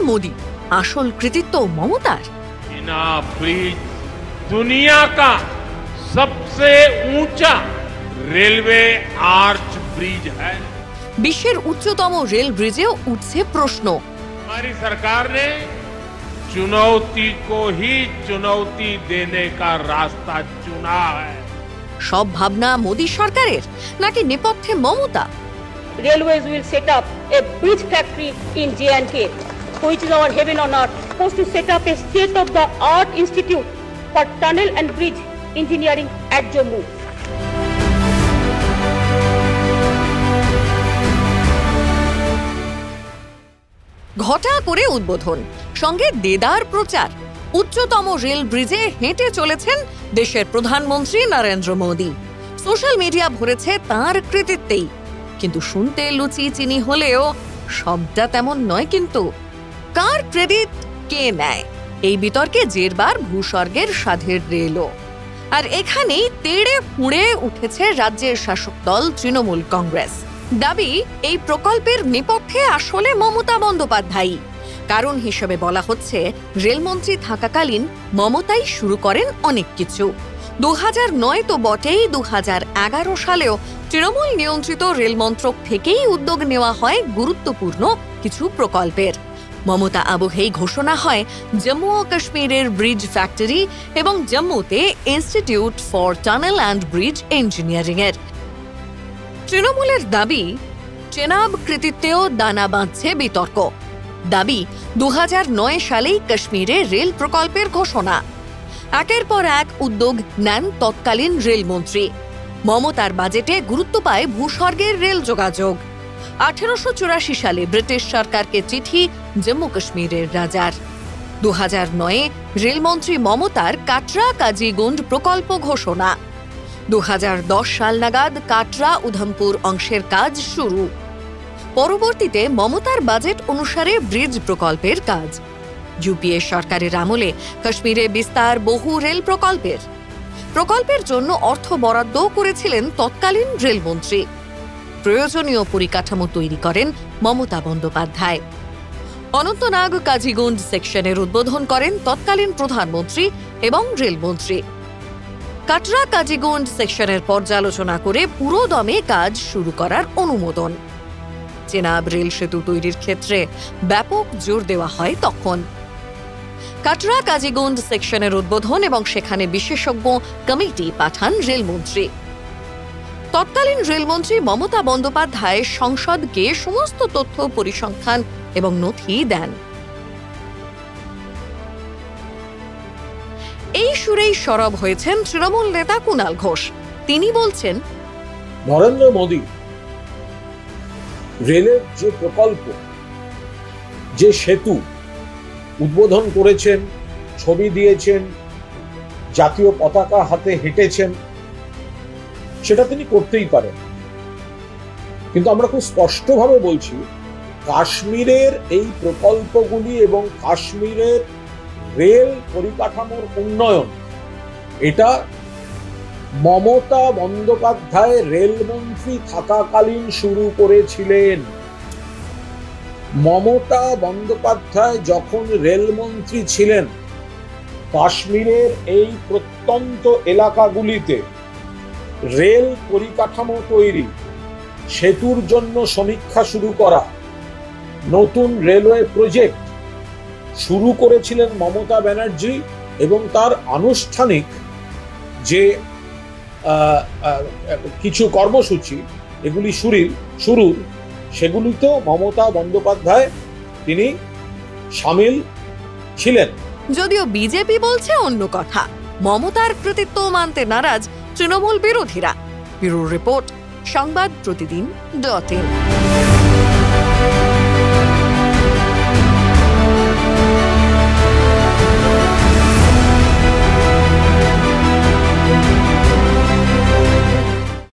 মোদি, আসল কৃতিত্ব মমতার। ब्रिज दुनिया का सबसे ऊंचा रेलवे आर्च ब्रिज है। বিশ্বের উচ্চতম রেল ব্রিজেও উঠছে প্রশ্ন। हमारी सरकार ने चुनौती को ही चुनौती देने का रास्ता चुना है। সব ভাবনা মোদি সরকারের নাকি নেপথ্যে Mamata? Railways will set up a bridge factory in J&K, which is our heaven on earth. Supposed to set up a state-of-the-art institute for tunnel and bridge engineering at Jammu. ঘটা করে উদ্বোধন, সঙ্গে দেদার প্রচার। উচ্চতম রেল ব্রিজে হেঁটে চলেছেন দেশের প্রধানমন্ত্রী নরেন্দ্র মোদি। সোশ্যাল মিডিয়া ভরেছে তাঁর কৃতিত্বেই, কিন্তু শুনতে লুচি চিনি হলেও সবটা তেমন নয়। কিন্তু কার ক্রেডিট কে নেয়, এই বিতর্কে জেরবার ভূস্বর্গের সাধের রেলও। আর এখানেই তেড়ে ফুঁড়ে উঠেছে রাজ্যের শাসক দল তৃণমূল কংগ্রেস। দাবি, এই প্রকল্পের নেপথ্যে আসলে মমতা বন্দ্যোপাধ্যায়। কারণ হিসেবে বলা হচ্ছে, রেলমন্ত্রী থাকাকালীন মমতাই শুরু করেন অনেক কিছু। 2009 তো বটেই, 2011 সালেও তৃণমূল নিয়ন্ত্রিত রেলমন্ত্রক থেকেই উদ্যোগ নেওয়া হয় গুরুত্বপূর্ণ কিছু প্রকল্পের। মমতা আবহেই ঘোষণা হয় জম্মু ও কাশ্মীরের ব্রিজ ফ্যাক্টরি এবং জম্মুতে institute for tunnel and bridge engineering এর। তৃণমূলের দাবি, চেনাব কৃতিত্বেও দানা বাঁধছে বিতর্ক। দাবি, 2009 সালেই কাশ্মীরে রেল প্রকল্পের ঘোষণা। একের পর এক উদ্যোগ নেন তৎকালীন রেলমন্ত্রী। মমতার বাজেটে গুরুত্ব পায় ভূস্বর্গের রেল যোগাযোগ। 1884 সালে ব্রিটিশ সরকারকে চিঠি জম্মু কাশ্মীরের রাজার। 2009-এ রেলমন্ত্রী মমতার কাটরা কাজিগুন্ড প্রকল্প ঘোষণা। 2010 সাল নাগাদ কাটরা উধমপুর অংশের কাজ শুরু। পরবর্তীতে মমতার বাজেট অনুসারে ব্রিজ প্রকল্পের কাজ। ইউপিএ সরকারের আমলে কাশ্মীরে বিস্তার বহু রেল প্রকল্পের জন্য অর্থ বরাদ্দ করেছিলেন তৎকালীন রেলমন্ত্রী। প্রয়োজনীয় পরিকাঠামো তৈরি করেন মমতা বন্দ্যোপাধ্যায়। অনন্তনাগ কাজিগুন্ড সেকশনের উদ্বোধন করেন তৎকালীন প্রধানমন্ত্রী এবং রেলমন্ত্রী। কাটরা কাজিগুন্ড সেকশনের পর্যালোচনা করে পুরো দমে কাজ শুরু করার অনুমোদন। চেনাব রেল সেতু তৈরির ক্ষেত্রে ব্যাপক জোর দেওয়া হয় তখন। কাটরা কাজিগুন্ড সেকশনের উদ্বোধন এবং সেখানে বিশেষজ্ঞ কমিটি পাঠান রেলমন্ত্রী। তৎকালীন রেলমন্ত্রী মমতা বন্দ্যোপাধ্যায় সংসদকে সমস্ত তথ্য পরিসংখ্যান এবং নথি দেন। এই সুরেই সরব হয়েছেন তৃণমূল নেতা কুণাল ঘোষ। তিনি বলছেন, নরেন্দ্র মোদী রেলের যে প্রকল্প, যে সেতু উদ্বোধন করেছেন, ছবি দিয়েছেন, জাতীয় পতাকা হাতে হেঁটেছেন, সেটা তিনি করতেই পারেন। কিন্তু আমরা খুব স্পষ্টভাবে বলছি, কাশ্মীরের এই প্রকল্পগুলি এবং কাশ্মীরের রেল পরিকাঠামোর উন্নয়ন, এটা মমতা বন্দ্যোপাধ্যায় রেলমন্ত্রী থাকাকালীন শুরু করেছিলেন। মমতা বন্দ্যোপাধ্যায় যখন রেলমন্ত্রী ছিলেন, কাশ্মীরের এই প্রত্যন্ত এলাকাগুলিতে রেল পরিকাঠামো তৈরি, সেতুর জন্য সমীক্ষা শুরু করা, নতুন রেলওয়ে প্রজেক্ট শুরু করেছিলেন মমতা ব্যানার্জি। এবং তার আনুষ্ঠানিক যে কিছু কর্মসূচি এগুলি শুরু সেগুলিতেও মমতা বন্দ্যোপাধ্যায় তিনি সামিল ছিলেন। যদিও বিজেপি বলছে অন্য কথা। মমতার কৃতিত্ব মানতে নারাজ তৃণমূল বিরোধীরা। ব্যুরো রিপোর্ট, সংবাদ প্রতিদিন.in।